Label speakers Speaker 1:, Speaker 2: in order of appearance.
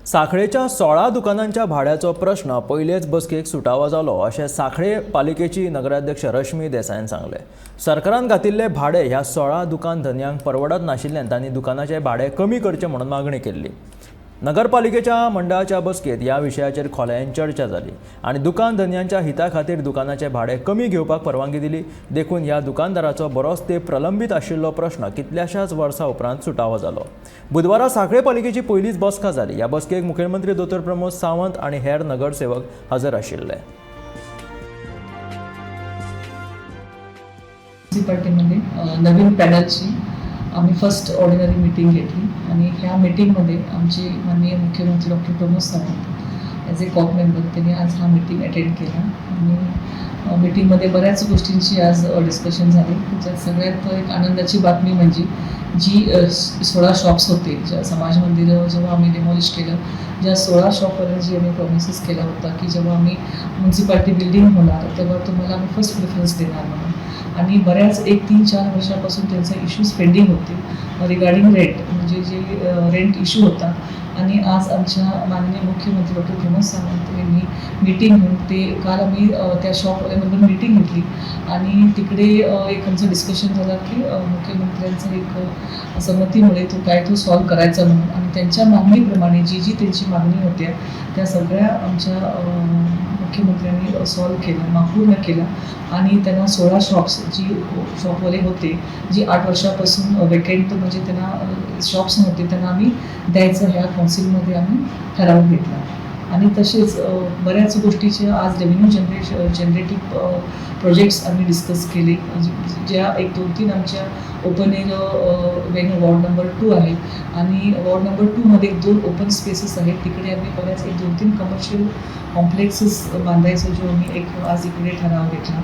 Speaker 1: साखळेच्या 16 दुकानांच्या भाड्याचो प्रश्न पहिलेच बसकेक सुटावो जालो अशें साखळे पालिकेची नगराध्यक्ष रश्मी देसाईन सांगले। सरकारान घातिल्ले भाडे ह्या 16 दुकान धन्यांक परवडत नाशिल्ल्यान तांणी दुकानाचे भाडे कमी करचे म्हणून मागणी केल्ली। नगरपालिकेच्या मंडळाच्या बसकेत ह्या विशयाचेर खोलयेन चर्चा जाली आनी दुकान धन्यांच्या हिता खातीर दुकानाचे भाडे कमी घेवपाक परवानगी दिली। देखून ह्या दुकानदाराचो बरोच तेंप प्रलंबीत आशिल्लो प्रश्न कितल्याशाच वर्सां उपरांत सुटावो जालो। बुधवारा सांखळे पालिकेची पयलीच बसका जाली। ह्या बसकेक मुखेलमंत्री दोतोर प्रमोद सावंत आनी हेर नगरसेवक हजर आशिल्ले।
Speaker 2: म्युनिसिपालिटीमध्ये नवीन पॅनलची आम्ही फर्स्ट ऑर्डिनरी मीटिंग घेतली आणि ह्या मीटिंगमध्ये आमचे माननीय मुख्यमंत्री डॉक्टर प्रमोद सावंत ॲज ए कॉप मेंबर त्यांनी आज हा मीटिंग अटेंड केला आणि मीटिंगमध्ये बऱ्याच गोष्टींची आज डिस्कशन झाली। त्याच्यात सगळ्यात एक आनंदाची बातमी म्हणजे जी 16 शॉप्स होते, ज्या समाज मंदिरं जेव्हा आम्ही डिमॉलिश केलं, ज्या 16 शॉपवर जी आम्ही प्रॉमिसेस केला होता की जेव्हा आम्ही म्युनिसिपालिटी बिल्डिंग होणार तेव्हा तुम्हाला आम्ही फर्स्ट प्रेफरन्स देणार म्हणून, आणि बऱ्याच 1-3-4 वर्षापासून त्यांचा इश्यूज पेंडिंग होते रिगार्डिंग रेंट, म्हणजे जे रेंट इश्यू होता। आणि आज आमच्या माननीय मुख्यमंत्री डॉक्टर प्रमोद सावंत यांनी मीटिंग घेऊन ते काल आम्ही त्या शॉपवाल्याबरोबर मीटिंग घेतली आणि तिकडे एक आमचं डिस्कशन झालं की मुख्यमंत्र्यांचं एक संमतीमुळे तो सॉल्व्ह करायचा म्हणून, आणि त्यांच्या मागणीप्रमाणे जी त्यांची मागणी होत्या त्या सगळ्या आमच्या मुख्यमंत्र्यांनी सॉल्व्ह केलं, पूर्ण केला। आणि त्यांना 16 शॉप्स जी शॉपवाले होते, जी 8 वर्षापासून वेकेंट म्हणजे त्यांना शॉप्स नव्हते, त्यांना आम्ही द्यायचं ह्या काउन्सिलमध्ये आम्ही ठराव घेतला। आणि तसेच बऱ्याच गोष्टीचे आज रेव्हेन्यू जनरेटिव्ह प्रोजेक्ट्स आम्ही डिस्कस केले, ज्या 1-2-3 आमच्या open air venue ward number 2 आहे आणि वॉर्ड नंबर 2 मध्ये 2 ओपन स्पेसेस आहेत, तिकडे आम्ही बऱ्याच 1-2-3 कमर्शियल कॉम्प्लेक्सेस बांधायचं जो आम्ही आज इकडे ठराव घेतला।